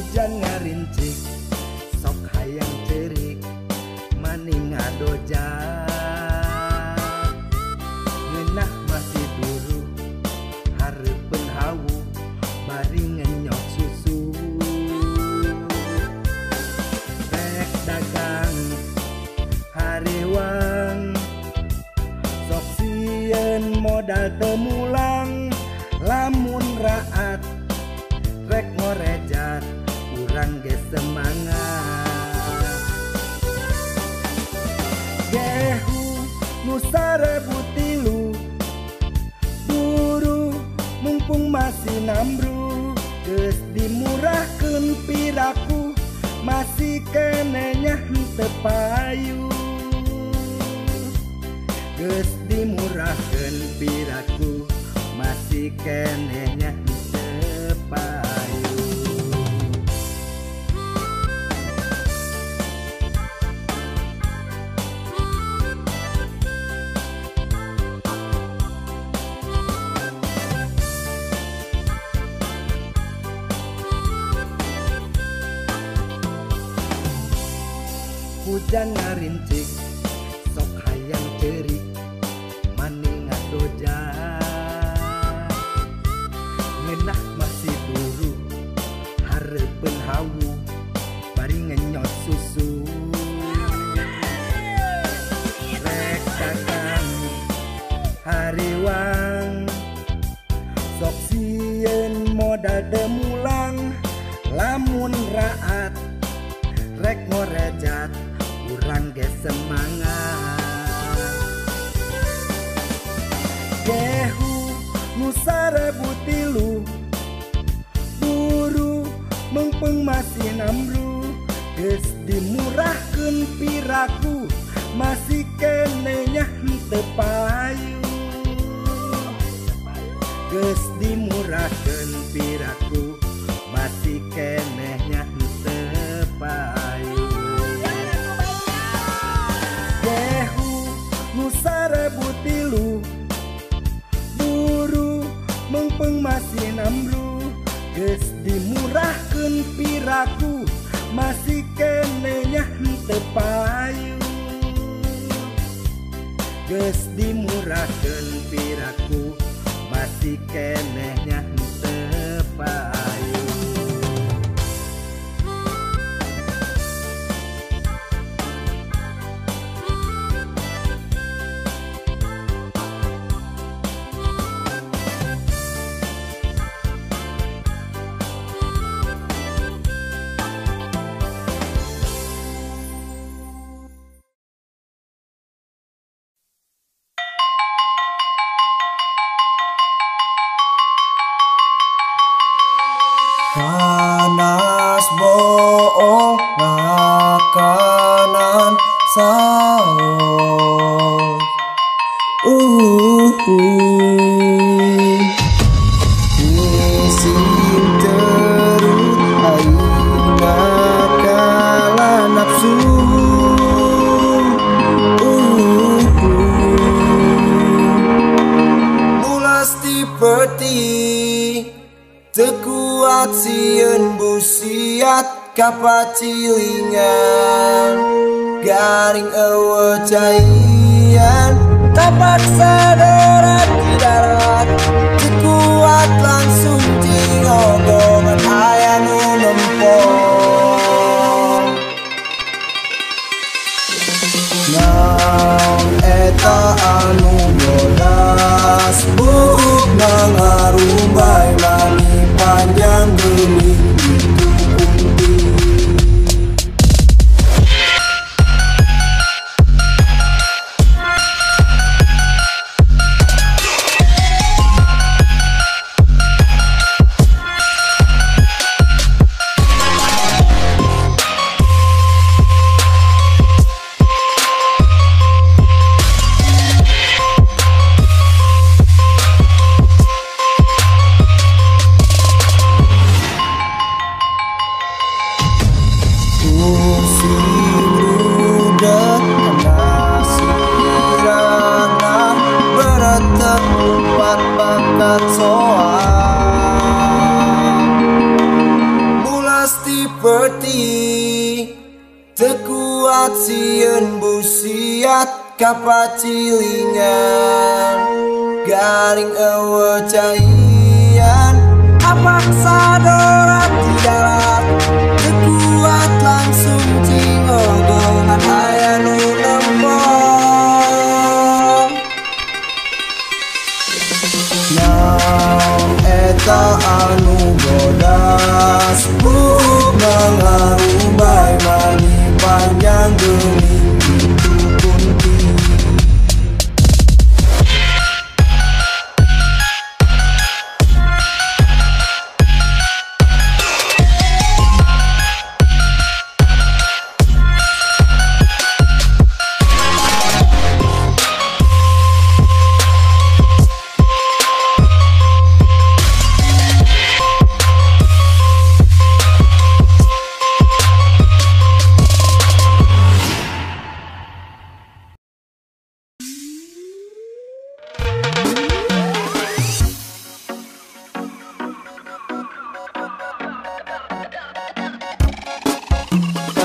Hujan ngarincik sok hayang cerik maning ngadoja ngeunah masih duru hareupeun hawu bari ngenyot susu rek dagang hariwang sok sieun modal teu mulang lamun raat rek ngorejat urang ge semangat gehu nu 1003 buru mumpung masih nambru geus dimurahkeun piraku masih kenenya henteu payu geus dimurahkeun piraku masih kenenya henteu payu. Hujan ngarincik sok hayang cerik maning ngadoja ngeunah masih duru hareupeun hawu bari ngenyot susu rek dagang hariwang sok sieun modal teu mulang lamun raat rek ngorejat urang ge semangat gehu nu 1003 buru mumpung masih nambru geus dimurahkeun piraku masih kenenya henteu payu geus dimurahkeun piraku masih kenenya henteu payu gehu nu 1003 buru mumpung masih nambru geus dimurahkeun piraku masih kenenya henteu payu geus dimurahkeun piraku masih kenenya henteu payu. Panas boong makanan saos isim terut aina kala nafsu ulas tipeti tekuat sieun busiat kapacilingan garing eueuh caian tapaksa darat di darat tekuat langsung cingogongan aya nu nempong naon eta anu bodas buuk nangarumbai mani panjang geuning itu undi seperti tekuat sieun busiat kapacilingan garing eueuh caian apak sadorat di darat tekuat langsung cing ogongan aya nu nembong naon eta anu bodas buuk nangarumbai mani panjang geuning kitu kunti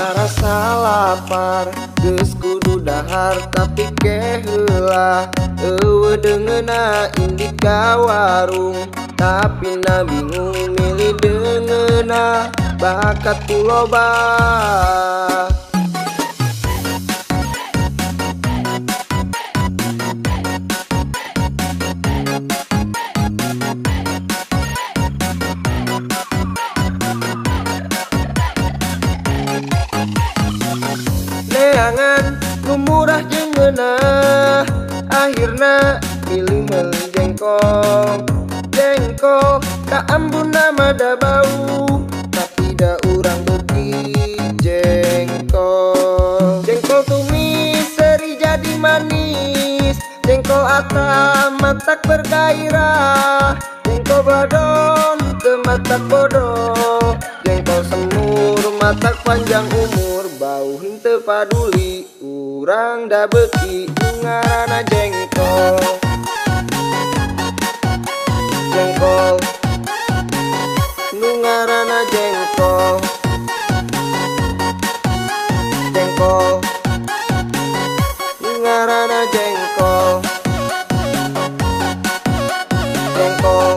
rasa lapar geus kudu dahar tapi keheula eueuh deungeuna indik ka warung tapi na bingung milih deungeuna bakat puloba neangan nu murah jeung ngeunah akhirna milih meuli jengkol jengkol ka ambunna mah da bau tapi da urang beuki jengkol jengkol tumis seri jadi manis jengkol atam matak bergairah jengkol bladon teu matak bodoh jengkol semur matak panjang umur bau henteu paduli urang da beuki ngaranna jengkol jengkol nu ngaranna jengkol jengkol nu ngaranna jengkol jengkol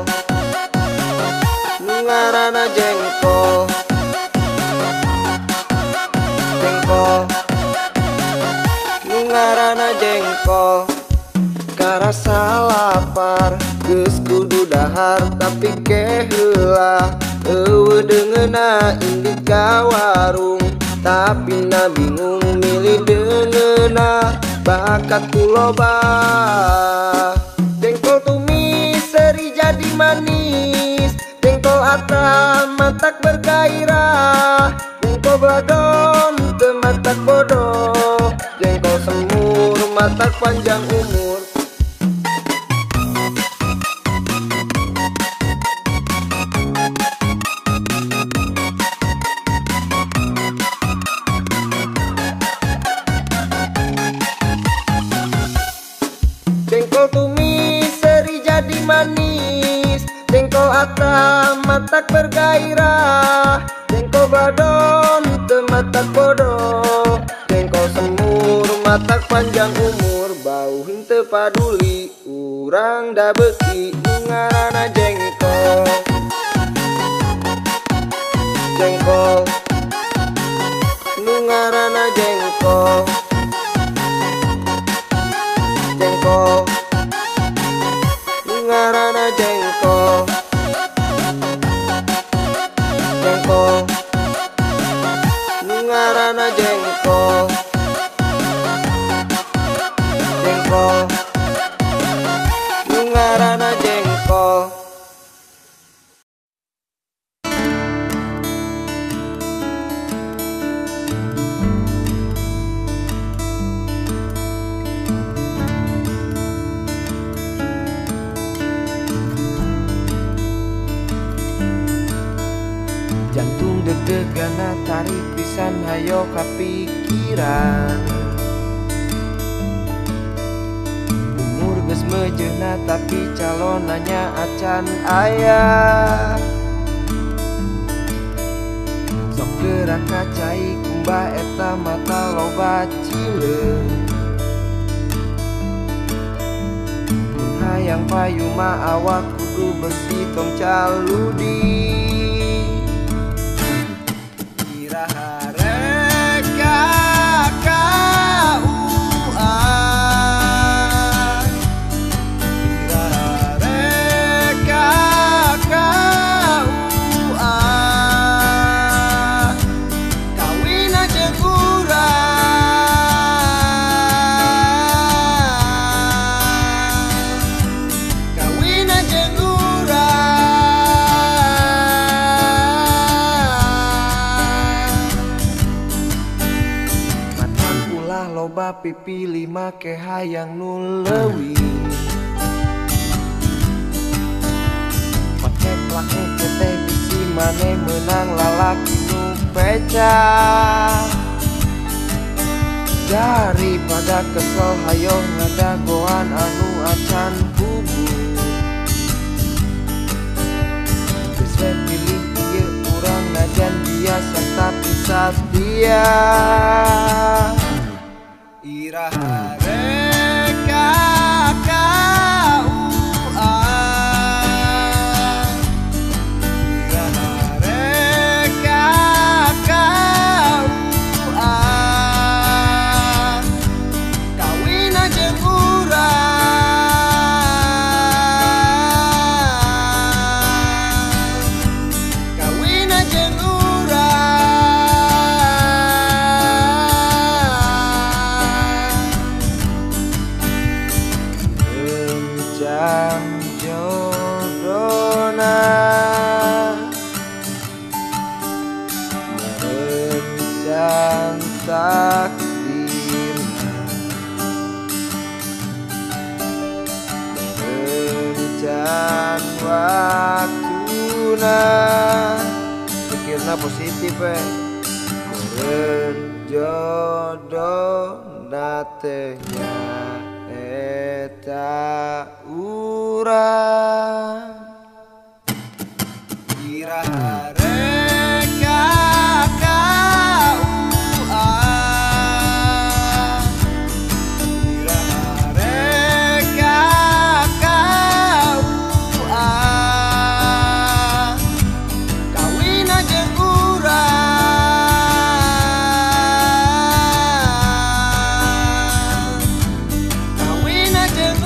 nu ngaranna jengkol jengkol nu ngaranna jengkol karasa lapar geus kudu dahar tapi keheula eueuh deungeuna indik ka warung tapi na bingung milih deungeuna bakat puloba jengkol tumis seri jadi manis jengkol atam matak bergairah jengkol bladon teu matak bodoh jengkol semur matak panjang umur jengkol tumis seri jadi manis jengkol atam matak bergairah jengkol bladon teu matak bodoh jengkol semur matak panjang umur bau henteu paduli urang da beuki ngaranna jengkol jengkol nu ngaranna jengkol jengkol nu ngaranna jengkol jengkol nu ngaranna jengkol jengkol nu ngaranna jengkol jantung deg-degana tarik pisan hayo kapikiran umur geus mejeuna tapi calonanya acan aya sok gerak kacai kumbah eta mata loba cileung. Hayang payuma awak kudu besi tong caludi. Iraha reka kauan, iraha reka kauan, kawina jeung urang, kawina jeung loba pipili make hayang nu leuwih. Make plake teh bisi mane menang lalaki nu pecah. Daripada kesel hayo ngadagoan anu acan bubur. Geus we pilih ieu urang najan biasa tapi satia. Iraha reka kauan, iraha reka kauan, kawina jeung urang, kawina jeung jodona merencang takdirna, merencan waktuna. Pikirna positif meureun jodona teh nya eta urang. Iraha reka kauan, iraha reka kauan, kawina jeung urang, kawina jeung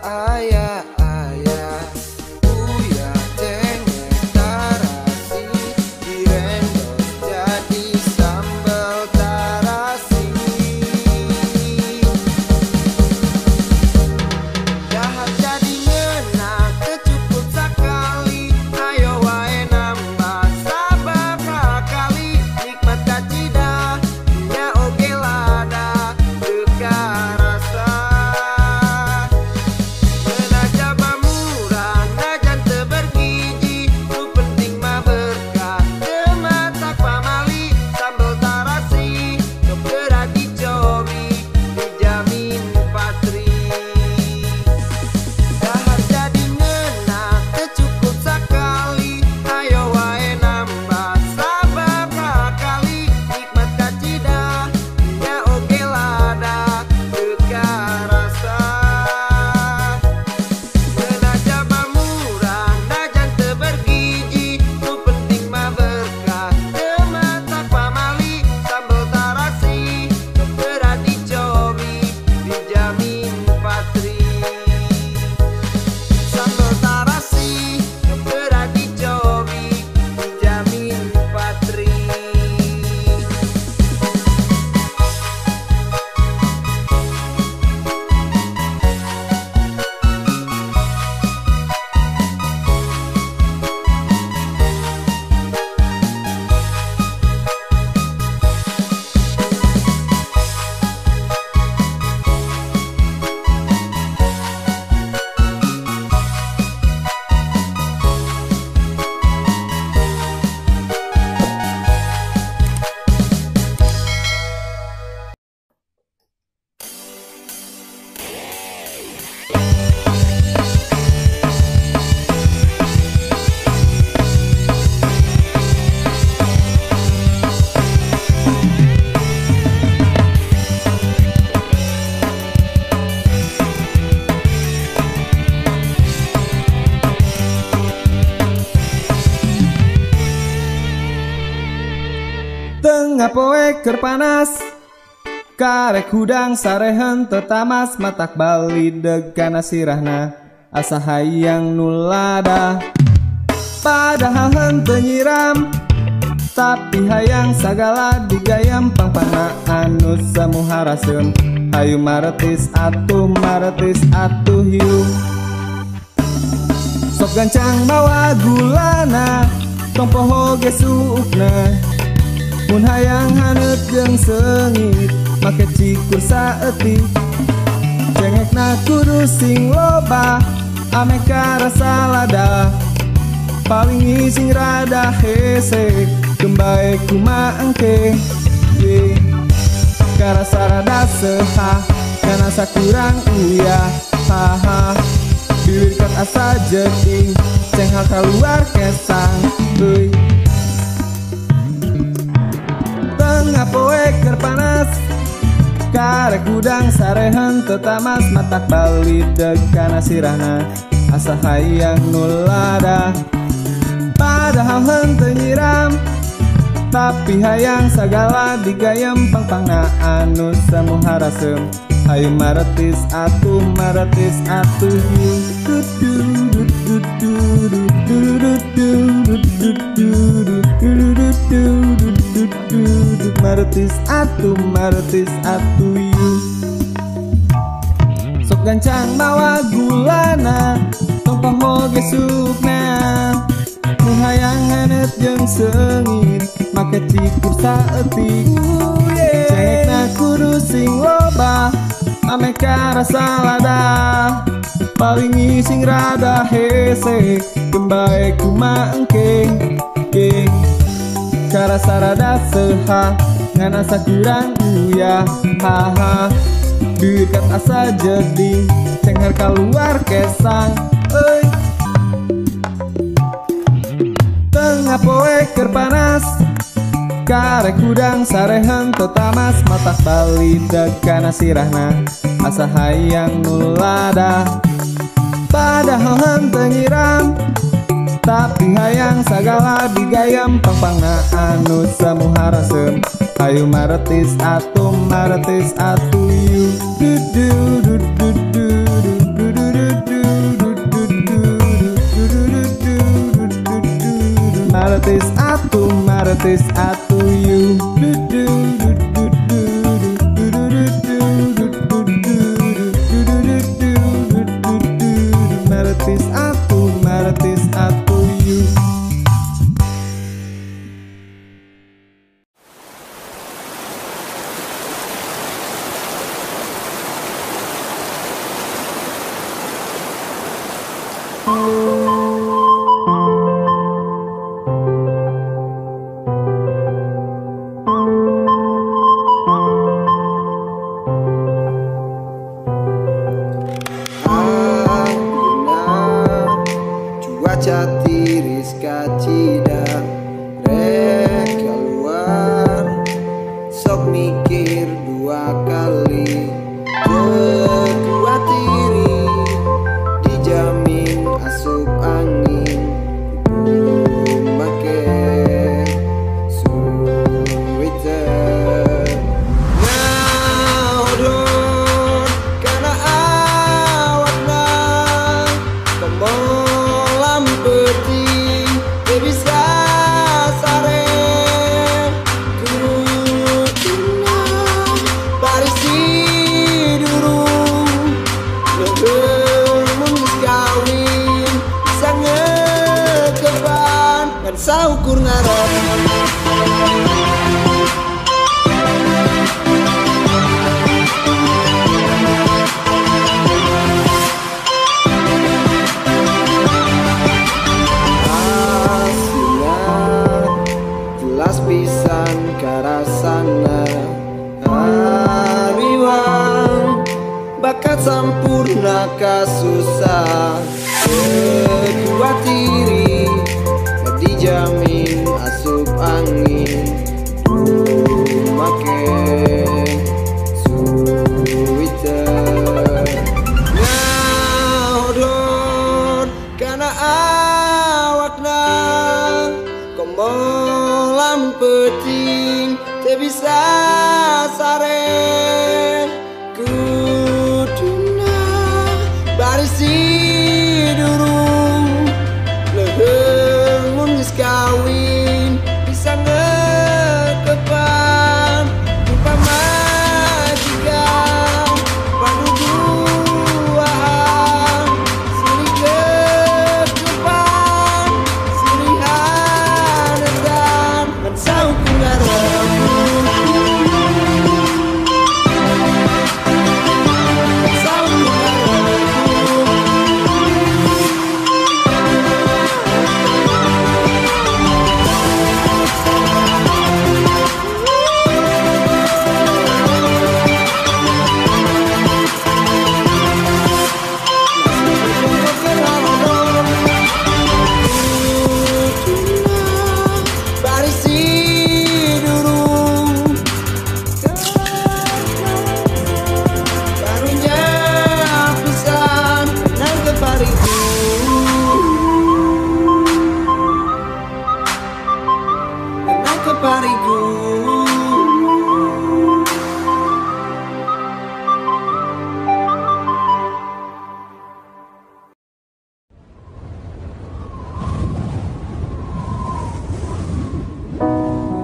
ayah uya cengek tarasi direndos jadi sambal tarasi. Dahar jadi ngena kecukup sakali, ayo wae nambah sabar kali, nikmat kacida nya oge lada teka rasa. Menajaba murah najan teu bergiji, nu penting mah berkah teu matak pamali, sambal tarasi dokter dicobi dijamin patri. Dahar jadi ngena kecukup sakali, ayo wae nambah sabar kali, nikmat kacida nya oge lada teka rasa. Menajaba murah najan teu bergiji, nu penting mah berkah teu matak pamali, sambal tarasi dokter dicobi dijamin patri. Sambal tarasi dokter dicobi dijamin patri. Tengah poe keur panas, karek hudang sarehan tetamas, matak balideg kana sirahna asa hayang nulada. Padahal henteu nyiram, tapi hayang sagala digayam, pangpangna anu samuharaseun. Hayu maretis atuh hiu. Sok gancang bawa gulana, tong poho ge suukna. Mun hayang haneut jeung seungit, make cikur saeutik. Cengekna kudu sing loba, ame karasa lada. Paling sing rada hese, kembae kumaha engke. Karasa rada seha, kana sakurang uyah. Haha, bibir kat asa jeding, cenghal kaluar kesang. Tengah poe keur panas, karek gudang sarehan tetamas, matak balideg kana sirahna asa hayang nulada. Padahal henteu nyiram, tapi hayang sagala digayam, pangpangna anu samuharaseun. Hayu maretis atuh maretis atuh yu. Sok gancang mawa gulana, tong poho ge suukna. Mun hayang haneut jeung seungit, make cikur saeutik. Cengekna kudu sing loba, ame karasa lada. Paling sing rada hese, kembae kumaha engke. Karasa rada seha, ngana sakurang uyah. Haha, bibir kat asa jeding, cenghar kaluar kesang. Tengah poe keur panas, karek hudang sarehan tetamas, matak balideg kana sirahna asa hayang nulada. Padahal henteu nyiram, tapi hayang sagala digayam, pangpangna anu samuharaseun. Hayu maretis atuh yu. Maritis atu you Maritis atu you. Cuaca tiris kacida rek keluar, sok mikir dua kali, kedua tiri dijamin asup angin, make sweater ngaudon karena awakna kemolam peti bisa sare kuduna barisi durung lebih kawin bisa ngekeban dan saukur ngarep. Jelas pisan karasana hariwang bakat sampurna kasusah, kedua tiri dijamin asup angin, make sweater ngaudon karena awakna komolam peting teu bisa sare kuduna barisi durung leheung mun geus kawin bisa ngekepan upama jika paduduaan silih kekepan silih hanedan dan sauku ngarep.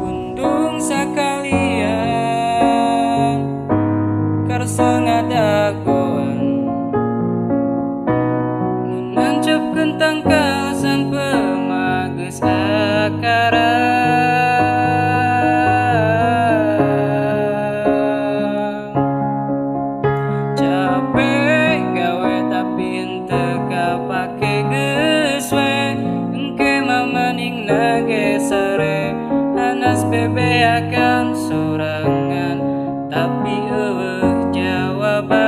Undung sakalian karsa ngadagoan menancapkeun tangkasan pemageus akara capek gawe tapi henteu kapake geus we engke mamaning gesere anas bebeakan sorangan tapi eueuh jawaban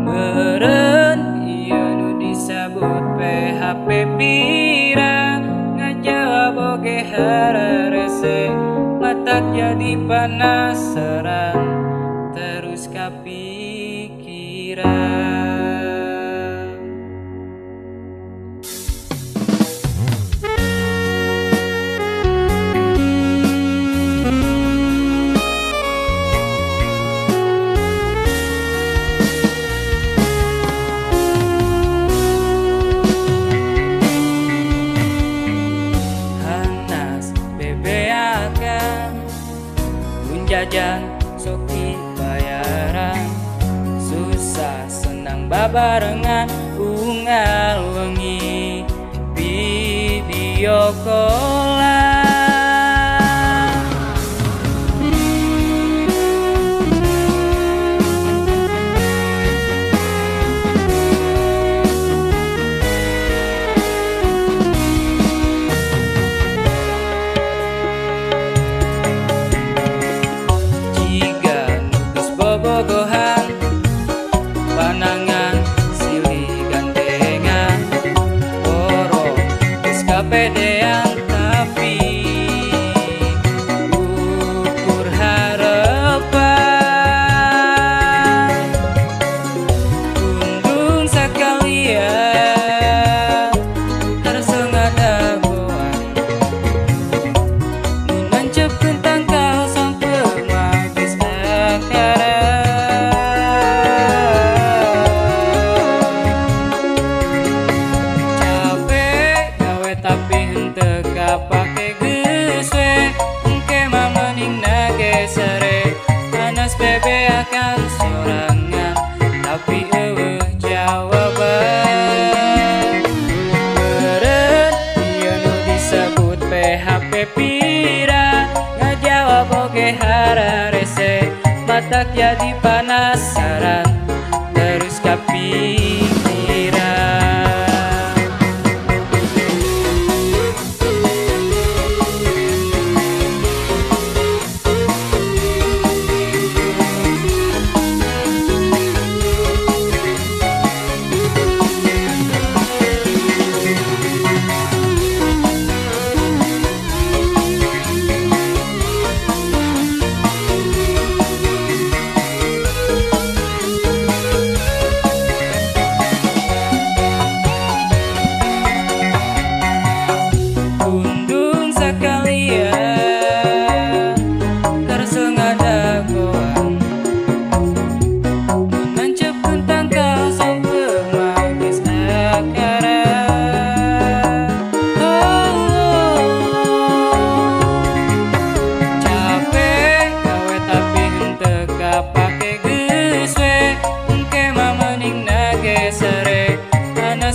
meureun ieu nu disebut PHP pira ngajawab oge hararese matak jadi penasaran terus kapikiran. babarengan bunga wengi video callan. Bobogohan panangan silih gandengan oro wis kapedean tapi ukur harapan undung sekalian tersengada goan menancapkan tangkal sampai magis akara. Tapi henteu kapake geus we engke mah mending nagesare panas bebe akan sorangan tapi eueuh jawaban beureun ieu nu disebut PHP pira ngajawab oge hararese matak jadi penasaran terus kapikiran.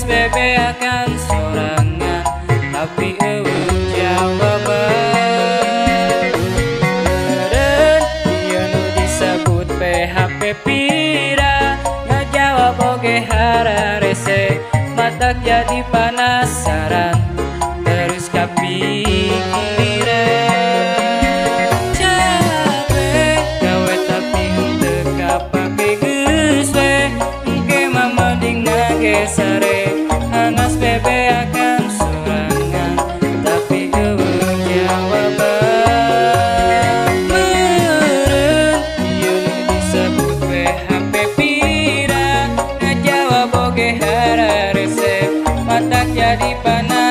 Bebe akan sorangan tapi eueuh jawaban beureun ieu nu disebut PHP pira ngajawab oge hararese matak jadi penasaran terus kapikiran. Capek gawe tapi henteu kapake geus we engke mah mending nagesare panas bebe akan sorangan tapi eueuh jawaban beureun ieu nu disebut PHP pira ngajawab oge hararese matak jadi panas